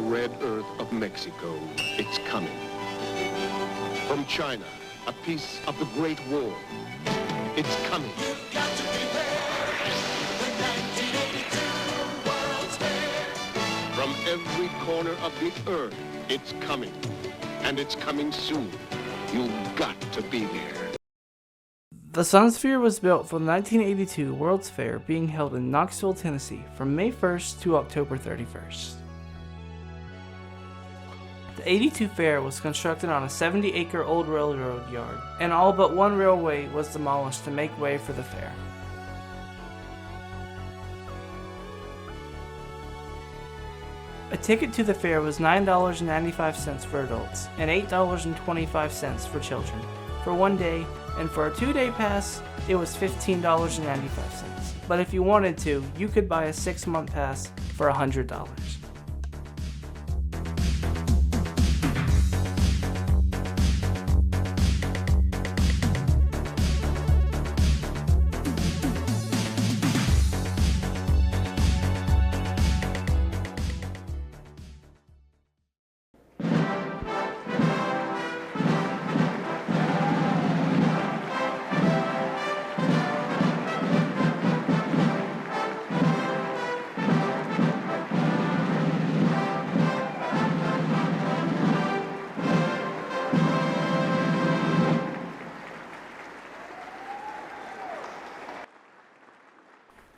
red earth of Mexico, it's coming. From China, a piece of the Great Wall, it's coming. You've got to be there. The 1982 World's Fair. From every corner of the earth, it's coming. And it's coming soon. You've got to be there. The Sun Sphere was built for the 1982 World's Fair being held in Knoxville, Tennessee from May 1st to October 31st. The 82 fair was constructed on a 70-acre old railroad yard, and all but one railway was demolished to make way for the fair. A ticket to the fair was $9.95 for adults and $8.25 for children for one day, and for a 2-day pass, it was $15.95. But if you wanted to, you could buy a 6-month pass for $100.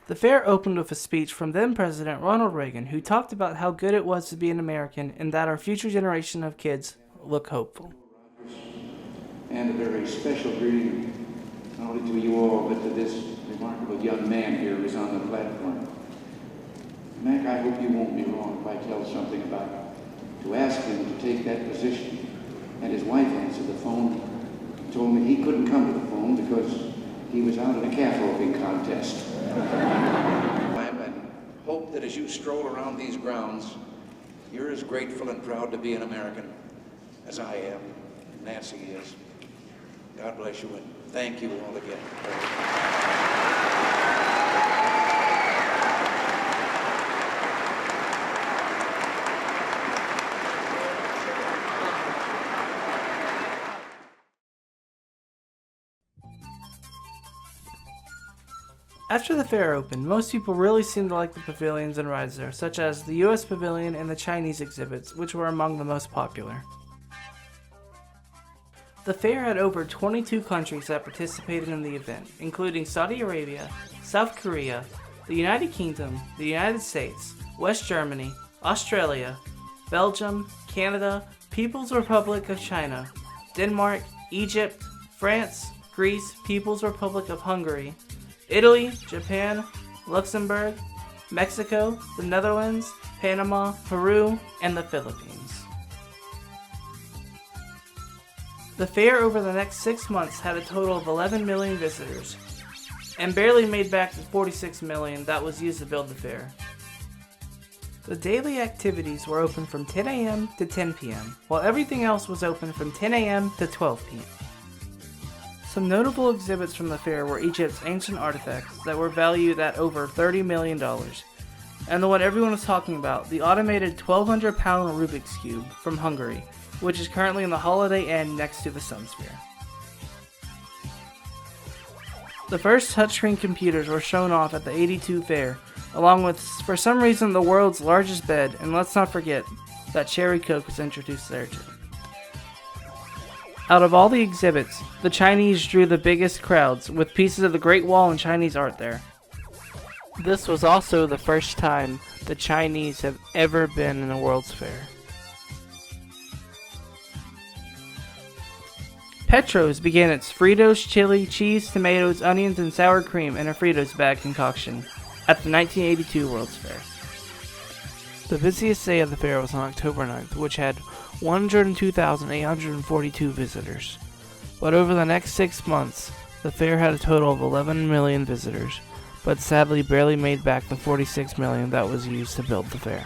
The fair opened with a speech from then President Ronald Reagan, who talked about how good it was to be an American and that our future generation of kids look hopeful. And a very special greeting, not only to you all, but to this remarkable young man here who's on the platform. Mac, I hope you won't be wrong if I tell something about to ask him to take that position. And his wife answered the phone and told me he couldn't come to the phone because he was out in a calf roping contest. And hope that as you stroll around these grounds, you're as grateful and proud to be an American as I am, Nancy is. God bless you, and thank you all again. After the fair opened, most people really seemed to like the pavilions and rides there, such as the US Pavilion and the Chinese exhibits, which were among the most popular. The fair had over 22 countries that participated in the event, including Saudi Arabia, South Korea, the United Kingdom, the United States, West Germany, Australia, Belgium, Canada, People's Republic of China, Denmark, Egypt, France, Greece, People's Republic of Hungary, Italy, Japan, Luxembourg, Mexico, the Netherlands, Panama, Peru, and the Philippines. The fair over the next 6 months had a total of 11 million visitors, and barely made back the 46 million that was used to build the fair. The daily activities were open from 10 a.m. to 10 p.m., while everything else was open from 10 a.m. to 12 p.m. Some notable exhibits from the fair were Egypt's ancient artifacts that were valued at over $30 million, and the one everyone was talking about, the automated 1,200-pound Rubik's Cube from Hungary, which is currently in the Holiday Inn next to the Sun Sphere. The first touchscreen computers were shown off at the 82 fair, along with, for some reason, the world's largest bed, and let's not forget that Cherry Coke was introduced there too. Out of all the exhibits, the Chinese drew the biggest crowds, with pieces of the Great Wall and Chinese art there. This was also the first time the Chinese have ever been in a World's Fair. Petro's began its Fritos, chili, cheese, tomatoes, onions, and sour cream in a Fritos bag concoction at the 1982 World's Fair. The busiest day of the fair was on October 9th, which had 102,842 visitors. But over the next 6 months, the fair had a total of 11 million visitors, but sadly barely made back the 46 million that was used to build the fair.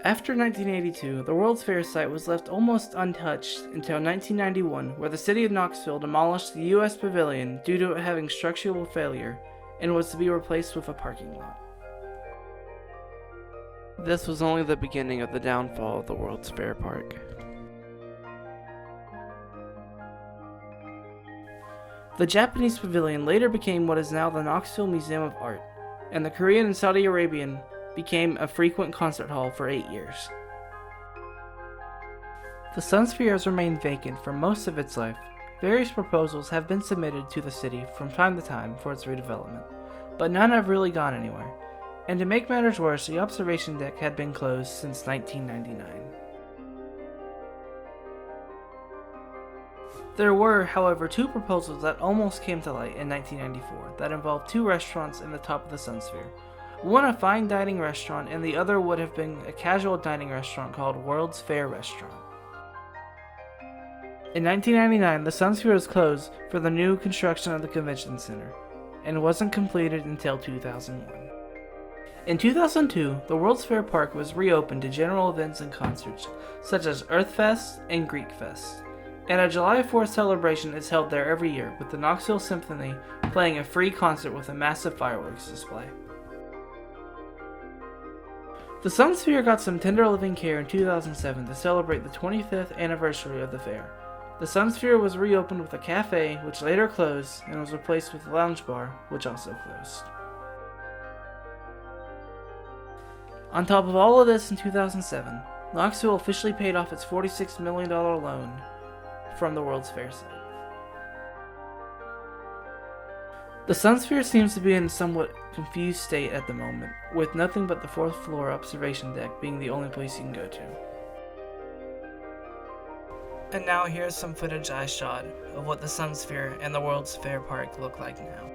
After 1982, the World's Fair site was left almost untouched until 1991, where the city of Knoxville demolished the U.S. Pavilion due to it having structural failure and was to be replaced with a parking lot. This was only the beginning of the downfall of the World's Fair Park. The Japanese Pavilion later became what is now the Knoxville Museum of Art, and the Korean and Saudi Arabian became a frequent concert hall for 8 years. The Sunsphere has remained vacant for most of its life. Various proposals have been submitted to the city from time to time for its redevelopment, but none have really gone anywhere. And to make matters worse, the observation deck had been closed since 1999. There were, however, two proposals that almost came to light in 1994 that involved two restaurants in the top of the Sunsphere. One a fine dining restaurant, and the other would have been a casual dining restaurant called World's Fair Restaurant. In 1999, the Sunsphere was closed for the new construction of the convention center, and wasn't completed until 2001. In 2002, the World's Fair Park was reopened to general events and concerts, such as Earthfest and Greekfest, and a July 4th celebration is held there every year, with the Knoxville Symphony playing a free concert with a massive fireworks display. The Sunsphere got some tender living care in 2007 to celebrate the 25th anniversary of the fair. The Sunsphere was reopened with a cafe, which later closed, and was replaced with a lounge bar, which also closed. On top of all of this, in 2007, Knoxville officially paid off its $46 million loan from the World's Fair site. The Sunsphere seems to be in a somewhat confused state at the moment, with nothing but the 4th floor observation deck being the only place you can go to. And now here's some footage I shot of what the Sunsphere and the World's Fair Park look like now.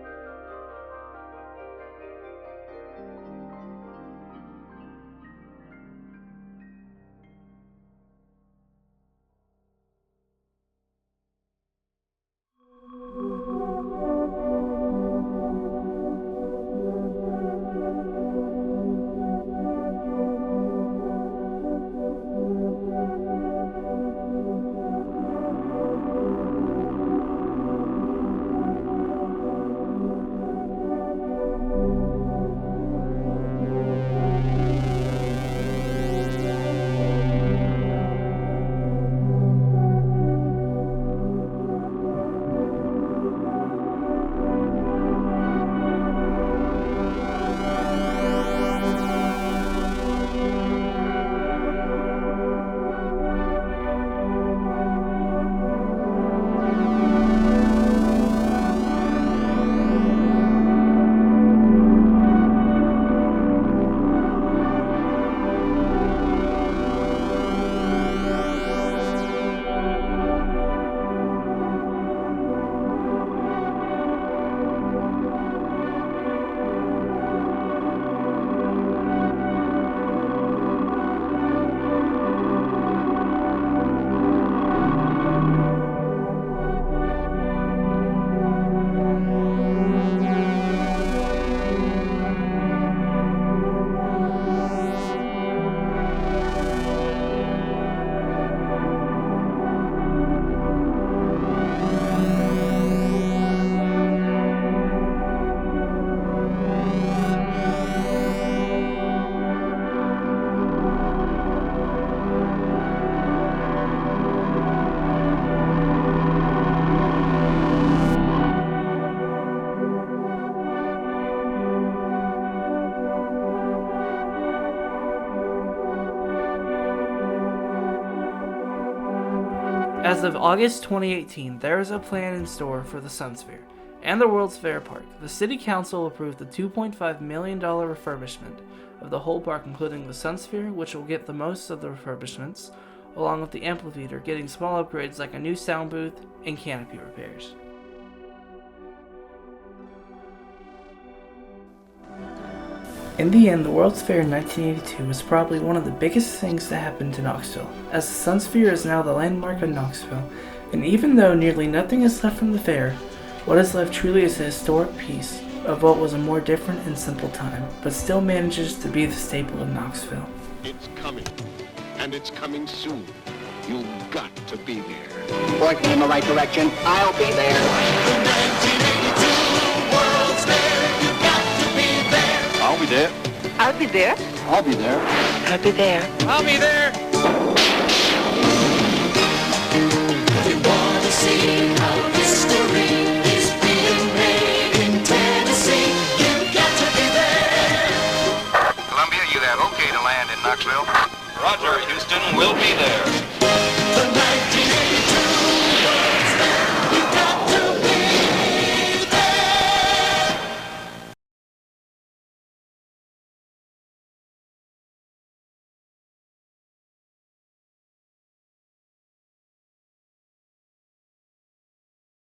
As of August 2018, there is a plan in store for the Sunsphere and the World's Fair Park. The City Council approved the $2.5 million refurbishment of the whole park, including the Sunsphere, which will get the most of the refurbishments, along with the amphitheater getting small upgrades like a new sound booth and canopy repairs. In the end, the World's Fair in 1982 was probably one of the biggest things to happen to Knoxville, as the Sunsphere is now the landmark of Knoxville, and even though nearly nothing is left from the fair, what is left truly is a historic piece of what was a more different and simple time, but still manages to be the staple of Knoxville. It's coming, and it's coming soon. You've got to be there. Point me in the right direction. I'll be there. The 1982 World's Fair. You've got to be there. I'll be there. I'll be there. I'll be there. I'll be there. I'll be there. You want to see how history is being made in Tennessee. You've got to be there. Columbia, you have okay to land in Knoxville? Roger, Houston, we'll be there.